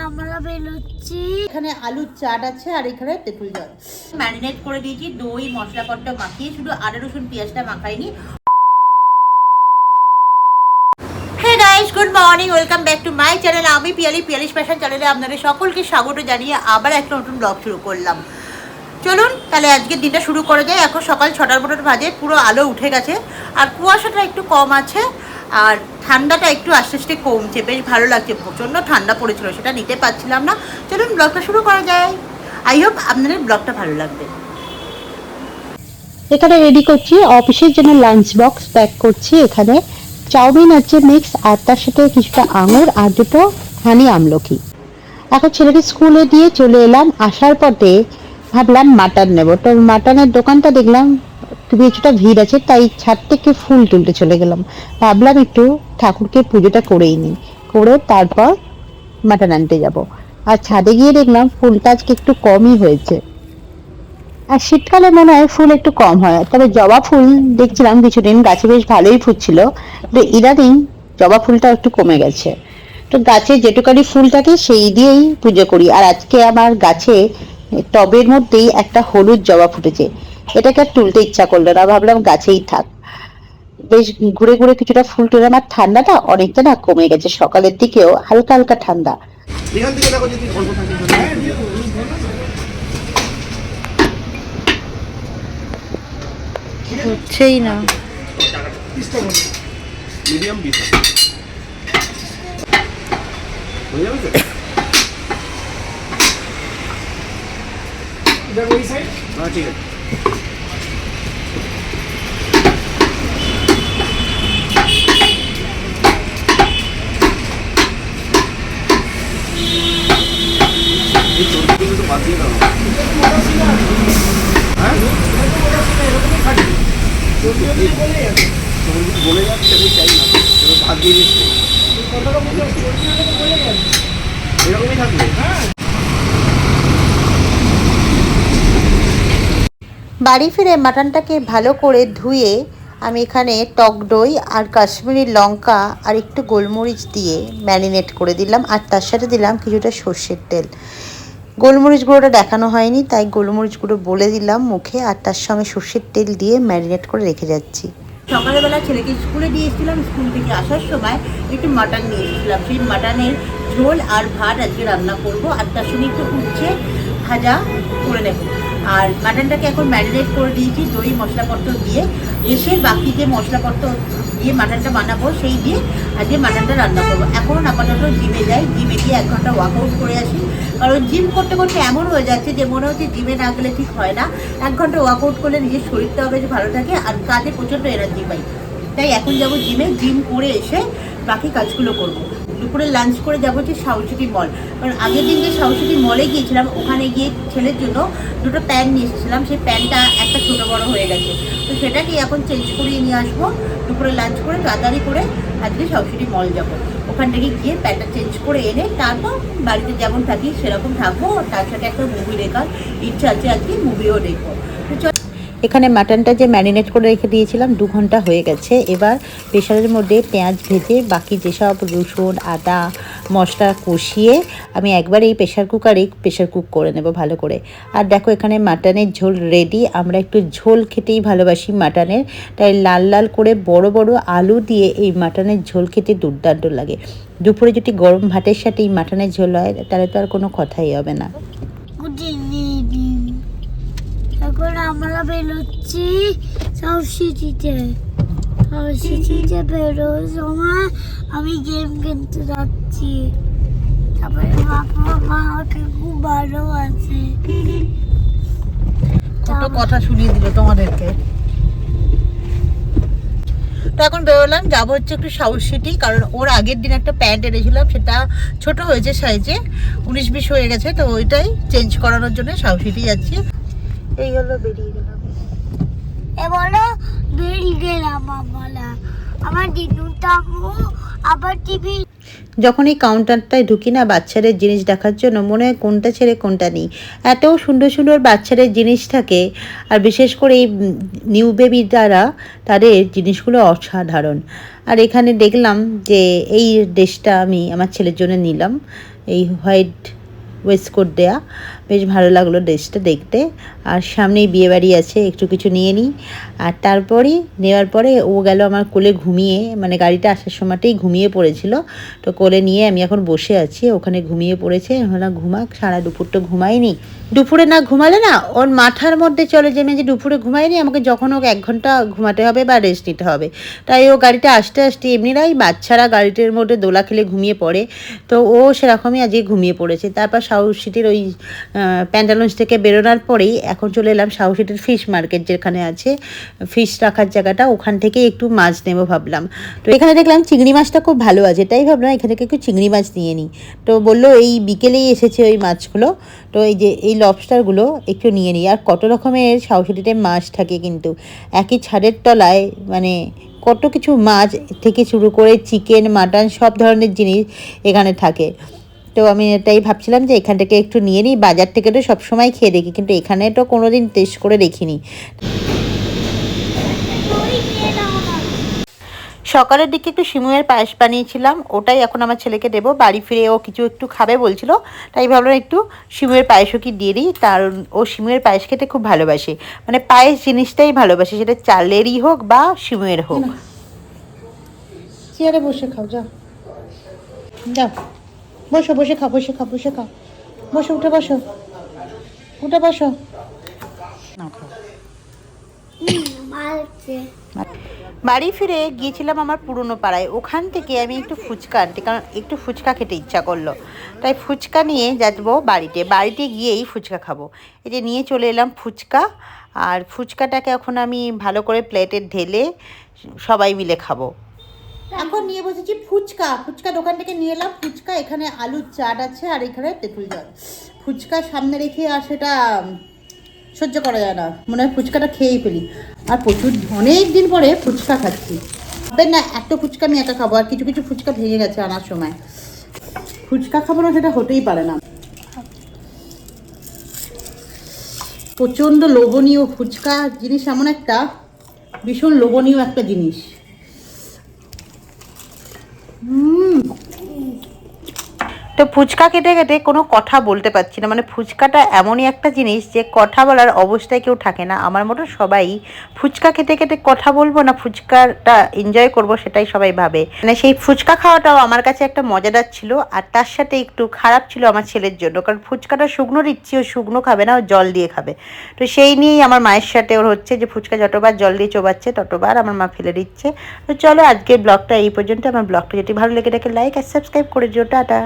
আমরা বেরোচ্ছি। এখানে আলুর চাট আছে আর এখানে তেঁতুল জল ম্যারিনেট করে দিয়েছি। দই মশলাপত্র মাখিয়ে, শুধু আদা রসুন পেঁয়াজটা মাখাইনি। হ্যাঁ guys, good morning, welcome back to my channel. আমি পিয়ালিশ ফ্যাশন চ্যানেলে আপনাদের সকলকে স্বাগত জানিয়ে আবার একটা নতুন ব্লগ শুরু করলাম। চলুন তাহলে আজকের দিনটা শুরু করা যায়। এখন সকাল 6টার মতো বাজে, পুরো আলো উঠে গেছে আর কুয়াশাটা একটু কম আছে আর ঠান্ডাটা একটু আস্তে আস্তে কমছে। বেশ ভালো লাগছে, প্রচণ্ড ঠান্ডা পড়েছিল, সেটা নিতে পারছিলাম না। চলুন ব্লগটা শুরু করা যায়। আই হোপ আপনাদের ব্লগটা ভালো লাগবে। এখানে রেডি করছি অফিসের জন্য লাঞ্চ বক্স প্যাক করছি। এখানে চাউমিন আছে মিক্স, আর তার সাথে কিছুটা আঙুর আর দুটো হানি আমলকি। এখন ছেলেকে স্কুলে দিয়ে চলে এলাম। আসার পথে ভাবলাম মাটন নেব, তো মাটনের দোকানটা দেখলাম কিছুটা ভিড় আছে, তাই ছাদ থেকে ফুল তুলতে চলে গেলাম। ভাবলাম একটু ঠাকুরকে পুজোটা করেই নিই, করে তারপর মাটন আনতে যাব। আর ছাদে গিয়ে দেখলাম ফুলটা আজকে একটু কমই হয়েছে, আর শীতকালে মনে হয় ফুল একটু কম হয়। তবে জবা ফুল দেখছিলাম কিছুদিন গাছে বেশ ভালোই ফুটছিল, কিন্তু ইদানিং জবা ফুলটা একটু কমে গেছে। তো গাছে যেটুকানি ফুল থাকে সেই দিয়েই পুজো করি। আর আজকে আমার গাছে টবের মধ্যেই একটা হলুদ জবা ফুটেছে, এটাকে আর তুলতে ইচ্ছা করলো না, ভাবলাম গাছেই থাক। বেশ ঘুরে ঘুরে কিছুটা ফুল তুলে, আমার ঠান্ডাটা অনেকটা না কমে গেছে, সকালের দিকেও হালকা হালকা ঠান্ডা। হচ্ছেই না। মিডিয়াম পিস হয়ে যাবে তো? হ্যাঁ ঠিক আছে। বাদ দিয়ে দাও। হ্যাঁ বলে যাচ্ছে, আমি চাই না ভাত দিয়ে দিচ্ছে, এরকমই থাকবে। বাড়ি ফিরে মাটনটাকে ভালো করে ধুয়ে আমি এখানে টক দই আর কাশ্মীরি লঙ্কা আর একটু গোলমরিচ দিয়ে ম্যারিনেট করে দিলাম, আর তার সাথে দিলাম কিছুটা সর্ষের তেল। গোলমরিচ গুঁড়োটা দেখানো হয়নি, তাই গোলমরিচ গুঁড়ো বলে দিলাম মুখে, আর তার সঙ্গে সর্ষের তেল দিয়ে ম্যারিনেট করে রেখে যাচ্ছি। সকালবেলা ছেলেকে স্কুলে দিয়ে এসেছিলাম, স্কুল থেকে আসার সময় একটু মাটন নিয়ে এসেছিলাম। সেই মাটনের ঝোল আর ভাত আজকে রান্না করব, আর তার সঙ্গে একটু উচ্ছে ভাজা করে নেব। আর মাটনটাকে এখন ম্যারিনেট করে দিয়েছি দই মশলাপত্র দিয়ে। এসে বাকি যে মশলাপত্র দিয়ে মাটনটা বানাবো সেই দিয়ে আজকে মাটনটা রান্না করবো। এখন আপাতত জিমে যাই, জিমে গিয়ে 1 ঘন্টা ওয়ার্কআউট করে আসি, কারণ জিম করতে করতে এমন হয়ে যাচ্ছে যে মনে হচ্ছে জিমে না গেলে ঠিক হয় না। 1 ঘন্টা ওয়ার্কআউট করলে নিজের শরীরটাও বেশ ভালো থাকে আর কাজে প্রচণ্ড এনার্জি পাই। তাই এখন যাবো জিমে, জিম করে এসে বাকি কাজগুলো করবো। দুপুরে লাঞ্চ করে যাবো হচ্ছে সাউথসিটি মল, কারণ আগের দিন যে সাউথসিটি মলে গিয়েছিলাম ওখানে গিয়ে ছেলের জন্য দুটো প্যান্ট নিয়ে এসেছিলাম, সেই প্যান্টটা একটা ছোটো বড়ো হয়ে গেছে, তো সেটাকে এখন চেঞ্জ করিয়ে নিয়ে আসবো। দুপুরে লাঞ্চ করে তাড়াতাড়ি করে আজকে সাউথসিটি মল যাবো, ওখান থেকে গিয়ে প্যান্টটা চেঞ্জ করে এনে তারপর বাড়িতে যেমন থাকি সেরকম থাকবো। তার সাথে একটা মুভি দেখার ইচ্ছা আছে, আজকে মুভিও দেখবো। এখানে মাটনটা যে ম্যারিনেট করে রেখে দিয়েছিলাম 2 ঘন্টা হয়ে গেছে। এবার প্রেশারের মধ্যে পেঁয়াজ ভেজে বাকি যেসব রসুন আদা মশলা কষিয়ে আমি একবার এই প্রেশার কুক করে নেব ভালো করে। আর দেখো এখানে মাটনের ঝোল রেডি। আমরা একটু ঝোল খেতেই ভালোবাসি মাটনের, তাই লাল লাল করে বড় বড় আলু দিয়ে এই মাটনের ঝোল খেতে দুর্দান্ত লাগে। দুপুরে যদি গরম ভাতের সাথে এই মাটনের ঝোল হয় তাহলে তো আর কোনো কথাই হবে না। এখন আমরা বেরোচ্ছি সাউথসিটিতে। সাউথসিটিতে বেরোর সময় আমি গেম কিনতে যাচ্ছি। তারপরে মা আমাকে খুব ভালো আছে, কত কথা শুনিয়ে দিল তোমাদেরকে। তো এখন বেরোলাম, যাবো হচ্ছে একটু সাউথসিটি, কারণ ওর আগের দিন একটা প্যান্ট এনেছিলাম, সেটা ছোট হয়েছে সাইজে, 19-20 হয়ে গেছে, তো ওইটাই চেঞ্জ করানোর জন্য সাউথসিটি যাচ্ছি। এই হলো বেরিয়ে গেলাম, বেরিয়ে গেলাম। আমার দিনুটা আবার টিভি। যখন এই কাউন্টারটায় ঢুকি না বাচ্চাদের জিনিস দেখার জন্য, মনে হয় কোনটা ছেড়ে কোনটা নিই। এত সুন্দর সুন্দর বাচ্চাদের জিনিস থাকে, আর বিশেষ করে এই নিউ বেবি দ্বারা তাদের জিনিসগুলো অসাধারণ। আর এখানে দেখলাম যে এই ড্রেসটা আমি আমার ছেলের জন্য নিলাম, এই হোয়াইট ওয়েস্টকোট দেয়া, বেশ ভালো লাগলো ড্রেসটা দেখতে। আর সামনেই বিয়েবাড়ি আছে, একটু কিছু নিয়ে নিই। আর তারপরে নেওয়ার পরে ও গেল আমার কোলে ঘুমিয়ে, মানে গাড়িটা আসার সময়তেই ঘুমিয়ে পড়েছিল। তো কোলে নিয়ে আমি এখন বসে আছি, ওখানে ঘুমিয়ে পড়েছে। না ঘুমাক, সারা দুপুর তো ঘুমাইনি। দুপুরে না ঘুমালে না ওর মাথার মধ্যে চলে যে দুপুরে ঘুমাইনি, আমাকে যখন ওকে 1 ঘন্টা ঘুমাতে হবে বা রেস্ট নিতে হবে। তাই ও গাড়িটা আসতে আসতে, এমনিরাই বাচ্চারা গাড়িটার মধ্যে দোলা খেলে ঘুমিয়ে পড়ে, তো ও সেরকমই আজকে ঘুমিয়ে পড়েছে। তারপর সাউথ সিটির ওই প্যান্টালুন্স থেকে বেরোনোর পরেই এখন চলে এলাম সাউথ সিটির ফিশ মার্কেট, যেখানে আছে ফিশ রাখার জায়গাটা, ওখান থেকে একটু মাছ নেবো ভাবলাম। তো এখানে দেখলাম চিংড়ি মাছটা খুব ভালো আছে, তাই ভাবলাম এখান থেকে একটু চিংড়ি মাছ নিয়ে নিই। তো বললো এই বিকেলেই এসেছে ওই মাছগুলো, তো এই যে এই লবস্টারগুলো একটু নিয়ে নিই। আর কত রকমের সাউথ সিটিতে মাছ থাকে, কিন্তু একই ছাদের তলায় মানে কত কিছু মাছ থেকে শুরু করে চিকেন, মাটন, সব ধরনের জিনিস এখানে থাকে। তো আমি এটাই ভাবছিলাম যে এখান থেকে একটু নিয়ে নিই। বাজার থেকে তো সবসময় খেয়ে দেখি, কিন্তু এখানে তো কোনো দিন টেস্ট করে দেখিনি। সকালের দিকে একটু সিমুয়ের পায়েস বানিয়েছিলাম, ওটাই এখন আমার ছেলেকে দেবো। বাড়ি ফিরে ও কিছু একটু খাবে বলছিল, তাই ভাবলাম একটু সিমুয়ের পায়েসও কি দিয়ে দিই। তার ও সিমুয়ের পায়েস খেতে খুব ভালোবাসে, মানে পায়েস জিনিসটাই ভালোবাসে, সেটা চালেরই হোক বা সিমুয়ের হোক। চেয়ারে বসে খাও, যাও যাও, বসো, বসে খাও, বসে খাও, বসে খাও, বসো, উঠে বসো, উঠে বসো। বাড়ি ফিরে গিয়েছিলাম আমার পুরনো পাড়ায়, ওখান থেকে আমি একটু ফুচকা আনতে, কারণ একটু ফুচকা খেতে ইচ্ছা করলো। তাই ফুচকা নিয়ে যাবো বাড়িতে গিয়েই ফুচকা খাবো। এই যে নিয়ে চলে এলাম ফুচকা, আর ফুচকাটাকে এখন আমি ভালো করে প্লেটে ঢেলে সবাই মিলে খাবো। এখন নিয়ে বসেছি ফুচকা দোকান থেকে নিয়ে এলাম ফুচকা। এখানে আলুর চাট আছে আর এখানে তেঁতুল জল। ফুচকা সামনে রেখে আর সেটা সহ্য করা যায় না, মনে হয় ফুচকাটা খেয়েই ফেলি। আর প্রচুর অনেক দিন পরে ফুচকা খাচ্ছি, ভাববেন না এত ফুচকা আমি একা খাবো। আর কিছু কিছু ফুচকা ভেঙে গেছে আনার সময়, ফুচকা খাবো না সেটা হতেই পারে না। প্রচণ্ড লোভনীয় ফুচকা জিনিস, এমন একটা ভীষণ লোভনীয় একটা জিনিস। তো ফুচকা খেতে খেতে কোনো কথা বলতে পারছি না, মানে ফুচকাটা এমনই একটা জিনিস যে কথা বলার অবস্থায় কেউ থাকে না। আমার মতো সবাই ফুচকা খেতে খেতে কথা বলবো না ফুচকাটা এনজয় করব, সেটাই সবাই ভাবে। মানে সেই ফুচকা খাওয়াটাও আমার কাছে একটা মজাদার ছিল, আর তার সাথে একটু খারাপ ছিল আমার ছেলের জন্য, কারণ ফুচকাটা শুকনো দিচ্ছি, ও শুকনো খাবে না, ও জল দিয়ে খাবে। তো সেই নিয়েই আমার মায়ের সাথে ওর হচ্ছে যে ফুচকা যতবার জল দিয়ে চোবাচ্ছে ততবার আমার মা ফেলে দিচ্ছে। তো চলো আজকের ব্লগটা এই পর্যন্ত। আমার ব্লগটা যদি ভালো লেগে থাকে লাইক আর সাবস্ক্রাইব করে দিও। টাটা।